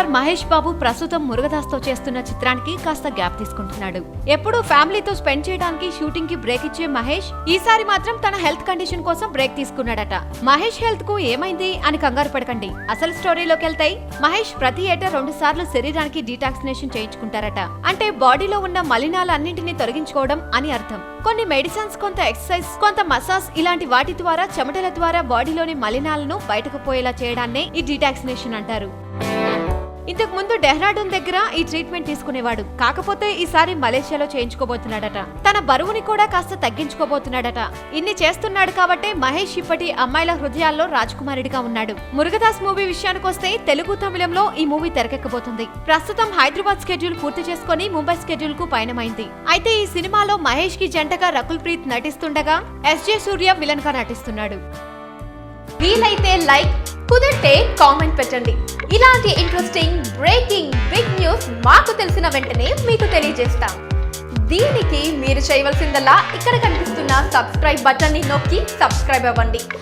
Star Mahesh Babu ప్రస్తుతం మురుగదాస్ తో చేస్తున్న చిత్రానికి కాస్త గ్యాప్ తీసుకుంటున్నాడు. ఎప్పుడు ఫ్యామిలీతో స్పెండ్ చేయడానికి షూటింగ్ కి బ్రేక్ ఇచ్చే మహేష్ ఈసారి మాత్రం తన హెల్త్ కండిషన్ కోసం బ్రేక్ తీసుకున్నాడట. మహేష్ హెల్త్ కు ఏమైంది అని కంగారు పడకండి. అసలు స్టోరీలోకి వెళ్తే మహేష్ ప్రతి ఏటా 2 సార్లు శరీరానికి డీటాక్సినేషన్ చేయించుకుంటారట. అంటే బాడీలో ఉన్న మలినాలన్నింటినీ తొలగించుకోవడం అని అర్థం. కొన్ని మెడిసిన్స్, కొంత ఎక్సర్సైజ్, కొంత మసాజ్ ఇలాంటి వాటి ద్వారా చెమటల ద్వారా బాడీలోని మలినాలను బయటకు పోయేలా చేయడాన్నే ఈ డీటాక్సినేషన్ అంటారు. ఇంతకు ముందు డెహ్రాడూన్ దగ్గర ఈ ట్రీట్మెంట్ తీసుకునేవాడు. కాకపోతే ఈసారి మలేషియాలో చేయించుకోబోతున్నాడట. తన బరువుని కూడా కాస్త తగ్గించుకోబోతున్నాడట. ఇన్ని చేస్తున్నాడు కాబట్టే మహేష్ ఇప్పటి అమ్మాయిల హృదయాల్లో రాజకుమారుడిగా ఉన్నాడు. మురుగదాస్ మూవీ విషయానికొస్తే తెలుగు, తమిళంలో ఈ మూవీ తెరకెక్కబోతుంది. ప్రస్తుతం హైదరాబాద్ స్కెడ్యూల్ పూర్తి చేసుకుని ముంబై స్కెడ్యూల్ కు పయనమైంది. అయితే ఈ సినిమాలో మహేష్ కి జంటగా రకుల్ ప్రీత్ నటిస్తుండగా ఎస్జే సూర్య విలన్ గా నటిస్తున్నాడు. వీలైతే లైక్, కుదిరితే కామెంట్ పెట్టండి. ఇలాంటి ఇంట్రెస్టింగ్ బ్రేకింగ్ బిగ్ న్యూస్ మాకు తెలిసిన వెంటనే మీకు తెలియజేస్తాం. దీనికి మీరు చేయవలసిందల్లా ఇక్కడ కనిపిస్తున్న సబ్స్క్రైబ్ బటన్ ని నొక్కి సబ్స్క్రైబ్ అవ్వండి.